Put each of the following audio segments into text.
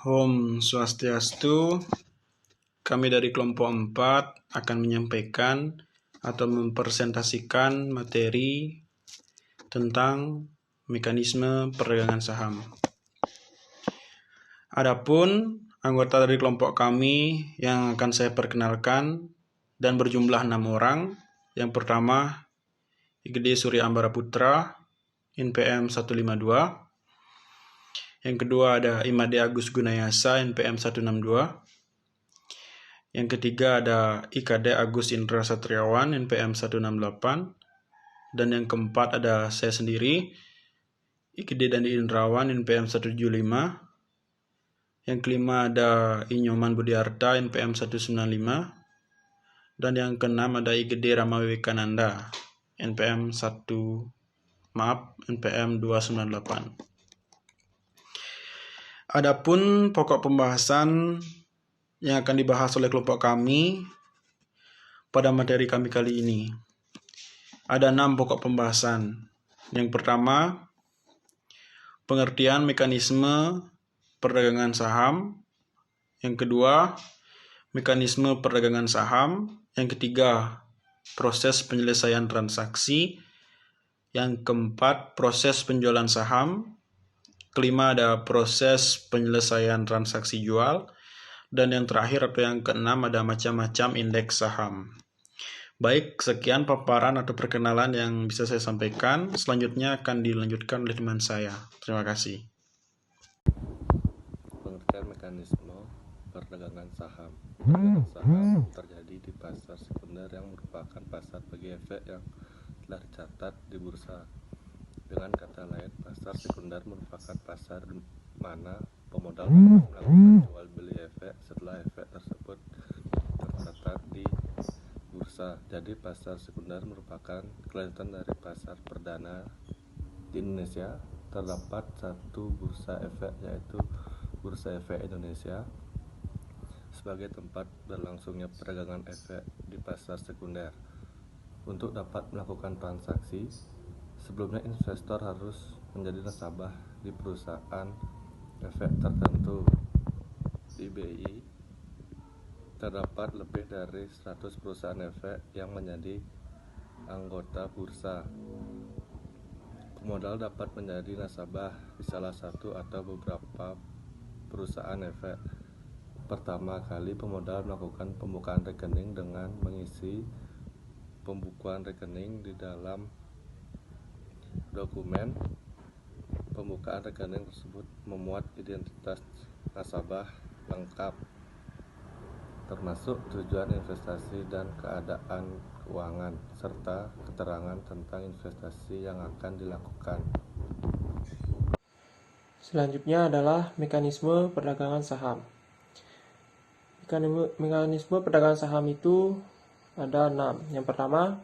Om Swastiastu, kami dari kelompok 4 akan menyampaikan atau mempresentasikan materi tentang mekanisme perdagangan saham. Adapun anggota dari kelompok kami yang akan saya perkenalkan dan berjumlah 6 orang. Yang pertama, Igede Surya Ambara Putra, NPM 152. Yang kedua ada Imade Agus Gunayasa, NPM 162. Yang ketiga ada IKD Agus Indra Satriawan, NPM 168. Dan yang keempat ada saya sendiri, IKD Dandi Indrawan, NPM 175. Yang kelima ada Inyoman Budiarta, NPM 195. Dan yang keenam ada IKD Rama Wiwekananda, NPM 298. Adapun pokok pembahasan yang akan dibahas oleh kelompok kami pada materi kami kali ini. Ada 6 pokok pembahasan. Yang pertama, pengertian mekanisme perdagangan saham. Yang kedua, mekanisme perdagangan saham. Yang ketiga, proses penyelesaian transaksi. Yang keempat, proses penjualan saham. Kelima ada proses penyelesaian transaksi jual. Dan yang terakhir atau yang keenam ada macam-macam indeks saham. Baik, sekian paparan atau perkenalan yang bisa saya sampaikan. Selanjutnya akan dilanjutkan oleh teman saya. Terima kasih. Pengertian mekanisme perdagangan saham. Perdagangan saham terjadi di pasar sekunder yang merupakan pasar bagi efek yang telah dicatat di bursa. Dengan kata lain, pasar sekunder merupakan pasar di mana pemodal melakukan jual beli efek setelah efek tersebut tercatat di bursa. Jadi pasar sekunder merupakan kelanjutan dari pasar perdana. Di Indonesia terdapat satu bursa efek, yaitu Bursa Efek Indonesia, sebagai tempat berlangsungnya perdagangan efek di pasar sekunder. Untuk dapat melakukan transaksi, sebelumnya investor harus menjadi nasabah di perusahaan efek tertentu. Di BI terdapat lebih dari 100 perusahaan efek yang menjadi anggota bursa. Pemodal dapat menjadi nasabah di salah satu atau beberapa perusahaan efek. Pertama kali pemodal melakukan pembukaan rekening dengan mengisi pembukuan rekening. Di dalam dokumen pembukaan rekening tersebut memuat identitas nasabah lengkap, termasuk tujuan investasi dan keadaan keuangan, serta keterangan tentang investasi yang akan dilakukan. Selanjutnya adalah mekanisme perdagangan saham. Mekanisme perdagangan saham itu ada 6. Yang pertama,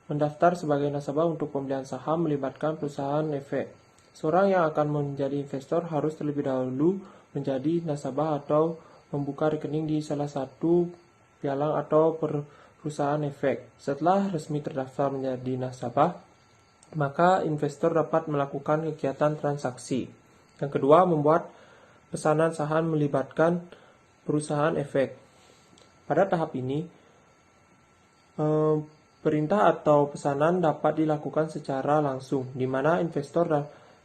mendaftar sebagai nasabah untuk pembelian saham melibatkan perusahaan efek. Seorang yang akan menjadi investor harus terlebih dahulu menjadi nasabah atau membuka rekening di salah satu pialang atau perusahaan efek. Setelah resmi terdaftar menjadi nasabah, maka investor dapat melakukan kegiatan transaksi. Yang kedua, membuat pesanan saham melibatkan perusahaan efek. Pada tahap ini, perintah atau pesanan dapat dilakukan secara langsung, di mana investor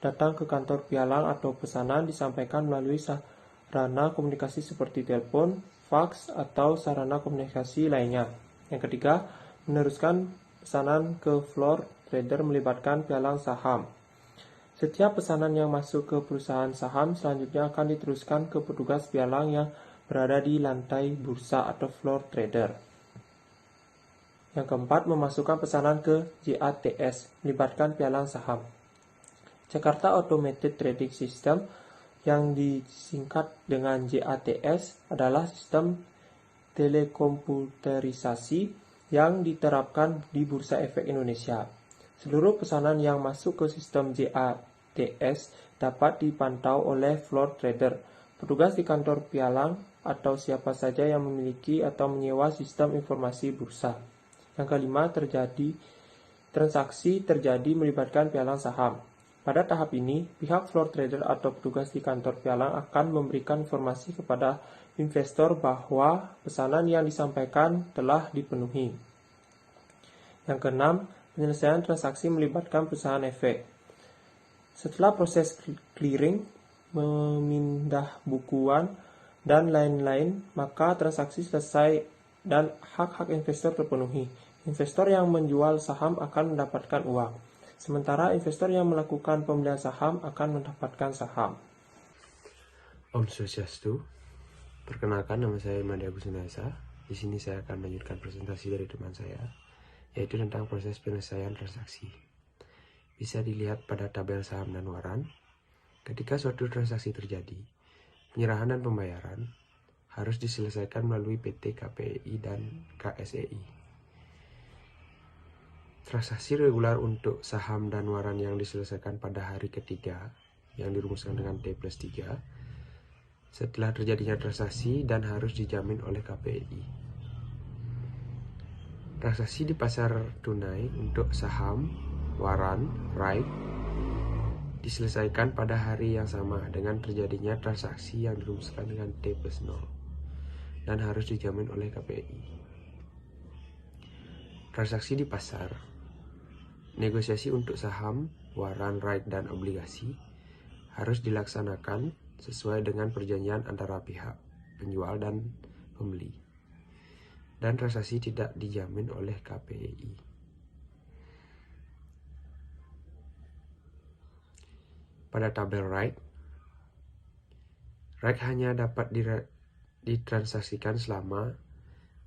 datang ke kantor pialang atau pesanan disampaikan melalui sarana komunikasi seperti telepon, fax, atau sarana komunikasi lainnya. Yang ketiga, meneruskan pesanan ke floor trader melibatkan pialang saham. Setiap pesanan yang masuk ke perusahaan saham selanjutnya akan diteruskan ke petugas pialang yang berada di lantai bursa atau floor trader. Yang keempat, memasukkan pesanan ke JATS, melibatkan pialang saham. Jakarta Automated Trading System, yang disingkat dengan JATS, adalah sistem telekomputerisasi yang diterapkan di Bursa Efek Indonesia. Seluruh pesanan yang masuk ke sistem JATS dapat dipantau oleh floor trader, petugas di kantor pialang, atau siapa saja yang memiliki atau menyewa sistem informasi bursa. Yang kelima, transaksi terjadi melibatkan pialang saham. Pada tahap ini, pihak floor trader atau petugas di kantor pialang akan memberikan informasi kepada investor bahwa pesanan yang disampaikan telah dipenuhi. Yang keenam, penyelesaian transaksi melibatkan perusahaan efek. Setelah proses clearing, memindah bukuan, dan lain-lain, maka transaksi selesai dan hak-hak investor terpenuhi. Investor yang menjual saham akan mendapatkan uang, sementara investor yang melakukan pembelian saham akan mendapatkan saham. Om Swastiastu, perkenalkan nama saya Imadi Agus Nasa. Di sini saya akan melanjutkan presentasi dari teman saya, yaitu tentang proses penyelesaian transaksi. Bisa dilihat pada tabel saham dan waran. Ketika suatu transaksi terjadi, penyerahan dan pembayaran harus diselesaikan melalui PT, KPI, dan KSEI. Transaksi regular untuk saham dan waran yang diselesaikan pada hari ketiga, yang dirumuskan dengan T+3, setelah terjadinya transaksi dan harus dijamin oleh KPI. Transaksi di pasar tunai untuk saham, waran, right, diselesaikan pada hari yang sama dengan terjadinya transaksi yang dirumuskan dengan T+0 dan harus dijamin oleh KPI. Transaksi di pasar, negosiasi untuk saham, waran, right, dan obligasi harus dilaksanakan sesuai dengan perjanjian antara pihak penjual dan pembeli, dan transaksi tidak dijamin oleh KPI. Pada tabel right hanya dapat ditransaksikan selama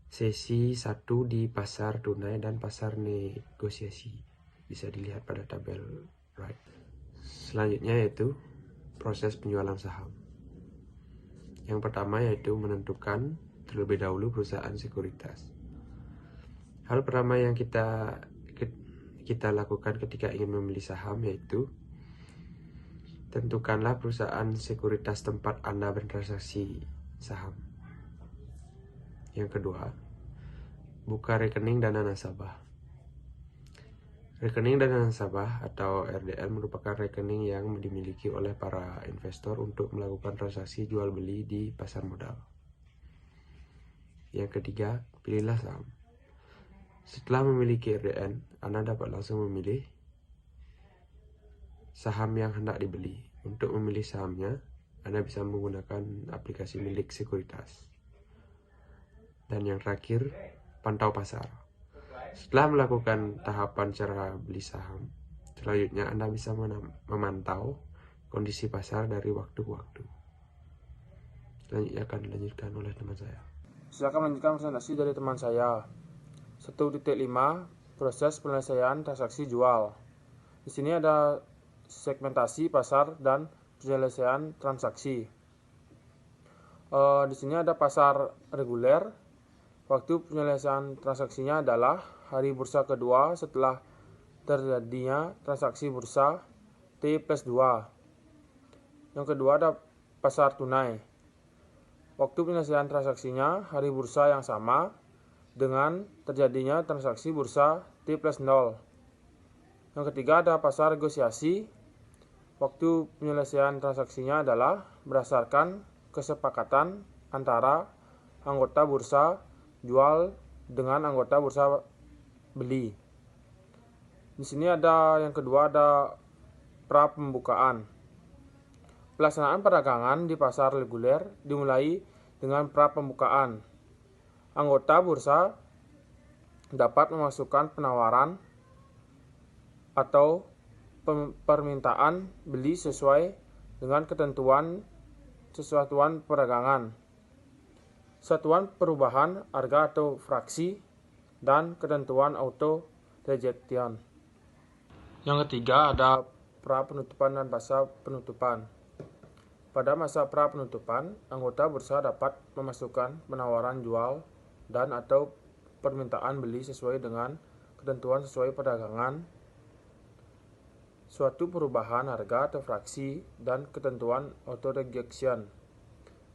sesi 1 di pasar tunai dan pasar negosiasi. Bisa dilihat pada tabel right. Selanjutnya yaitu proses penjualan saham. Yang pertama yaitu menentukan terlebih dahulu perusahaan sekuritas. Hal pertama yang kita lakukan ketika ingin membeli saham yaitu tentukanlah perusahaan sekuritas tempat Anda bertransaksi saham. Yang kedua, buka rekening dana nasabah. Rekening dana nasabah atau RDN merupakan rekening yang dimiliki oleh para investor untuk melakukan transaksi jual beli di pasar modal. Yang ketiga, pilihlah saham. Setelah memiliki RDN, Anda dapat langsung memilih saham yang hendak dibeli. Untuk memilih sahamnya, Anda bisa menggunakan aplikasi milik sekuritas. Dan yang terakhir, pantau pasar. Setelah melakukan tahapan cara beli saham, selanjutnya Anda bisa memantau kondisi pasar dari waktu ke waktu. Selanjutnya akan dilanjutkan oleh teman saya. Silakan melanjutkan presentasi dari teman saya. 1.5 Proses penyelesaian transaksi jual. Di sini ada segmentasi pasar dan penyelesaian transaksi. Di sini ada pasar reguler. Waktu penyelesaian transaksinya adalah hari bursa kedua setelah terjadinya transaksi bursa T+2. Yang kedua ada pasar tunai. Waktu penyelesaian transaksinya hari bursa yang sama dengan terjadinya transaksi bursa T+0. Yang ketiga ada pasar negosiasi. Waktu penyelesaian transaksinya adalah berdasarkan kesepakatan antara anggota bursa jual dengan anggota bursa beli. Di sini ada yang kedua ada pra pembukaan. Pelaksanaan perdagangan di pasar reguler dimulai dengan pra pembukaan. Anggota bursa dapat memasukkan penawaran atau permintaan beli sesuai dengan ketentuan satuan perdagangan, satuan perubahan harga atau fraksi, dan ketentuan auto rejection. Yang ketiga ada pra penutupan dan masa penutupan. Pada masa pra penutupan, anggota bursa dapat memasukkan penawaran jual dan atau permintaan beli sesuai dengan ketentuan sesuai perdagangan, suatu perubahan harga atau fraksi, dan ketentuan auto rejection.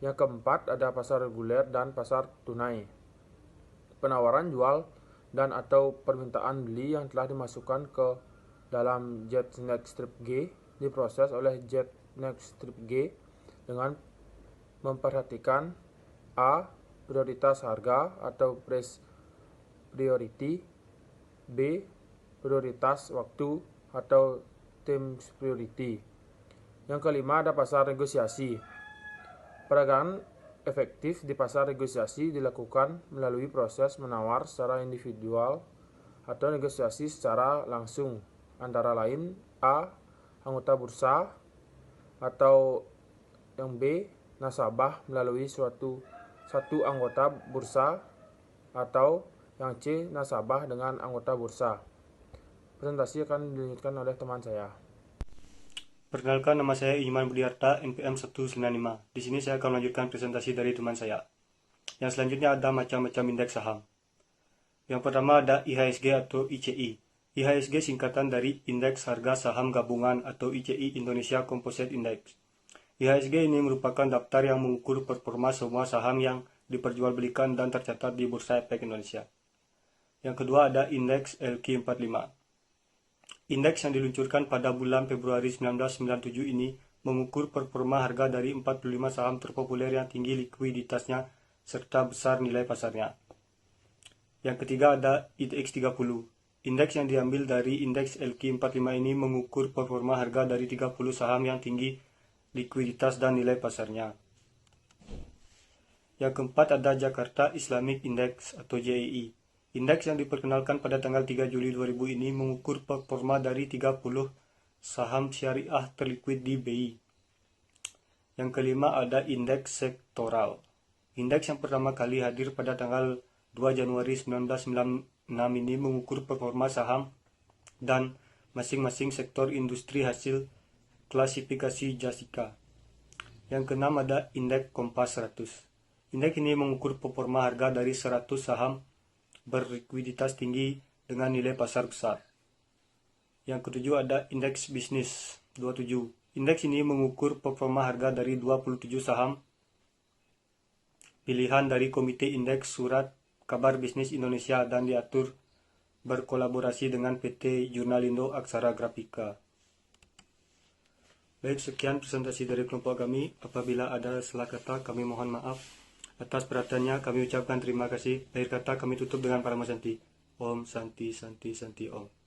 Yang keempat ada pasar reguler dan pasar tunai. Penawaran jual dan atau permintaan beli yang telah dimasukkan ke dalam Jet Next Strip G diproses oleh jet next strip G dengan memperhatikan A. Prioritas harga atau price priority, B. Prioritas waktu atau time priority. Yang kelima ada pasar negosiasi. Peragangan efektif di pasar negosiasi dilakukan melalui proses menawar secara individual atau negosiasi secara langsung, antara lain A. anggota bursa, atau yang B. nasabah melalui satu anggota bursa, atau yang C. nasabah dengan anggota bursa. Presentasi akan dilanjutkan oleh teman saya. Perkenalkan, nama saya Iman Budiarta, NPM 195. Di sini saya akan melanjutkan presentasi dari teman saya. Yang selanjutnya ada macam-macam indeks saham. Yang pertama ada IHSG atau ICI. IHSG singkatan dari Indeks Harga Saham Gabungan atau ICI Indonesia Composite Index. IHSG ini merupakan daftar yang mengukur performa semua saham yang diperjualbelikan dan tercatat di Bursa Efek Indonesia. Yang kedua ada Indeks LQ45. Indeks yang diluncurkan pada bulan Februari 1997 ini mengukur performa harga dari 45 saham terpopuler yang tinggi likuiditasnya serta besar nilai pasarnya. Yang ketiga ada IDX 30. Indeks yang diambil dari Indeks LQ45 ini mengukur performa harga dari 30 saham yang tinggi likuiditas dan nilai pasarnya. Yang keempat ada Jakarta Islamic Index atau JII. Indeks yang diperkenalkan pada tanggal 3 Juli 2000 ini mengukur performa dari 30 saham syariah terliquid di BI. Yang kelima ada indeks sektoral. Indeks yang pertama kali hadir pada tanggal 2 Januari 1996 ini mengukur performa saham dan masing-masing sektor industri hasil klasifikasi Jessica. Yang keenam ada indeks Kompas 100. Indeks ini mengukur performa harga dari 100 saham berlikuiditas tinggi dengan nilai pasar besar. Yang ketujuh ada indeks bisnis 27. Indeks ini mengukur performa harga dari 27 saham pilihan dari Komite Indeks Surat Kabar Bisnis Indonesia dan diatur berkolaborasi dengan PT Jurnalindo Aksara Grafika. Baik, sekian presentasi dari kelompok kami. Apabila ada salah kata, kami mohon maaf. Atas perhatiannya kami ucapkan terima kasih. Akhir kata kami tutup dengan Parama Santi. Om Santi Santi Santi Om.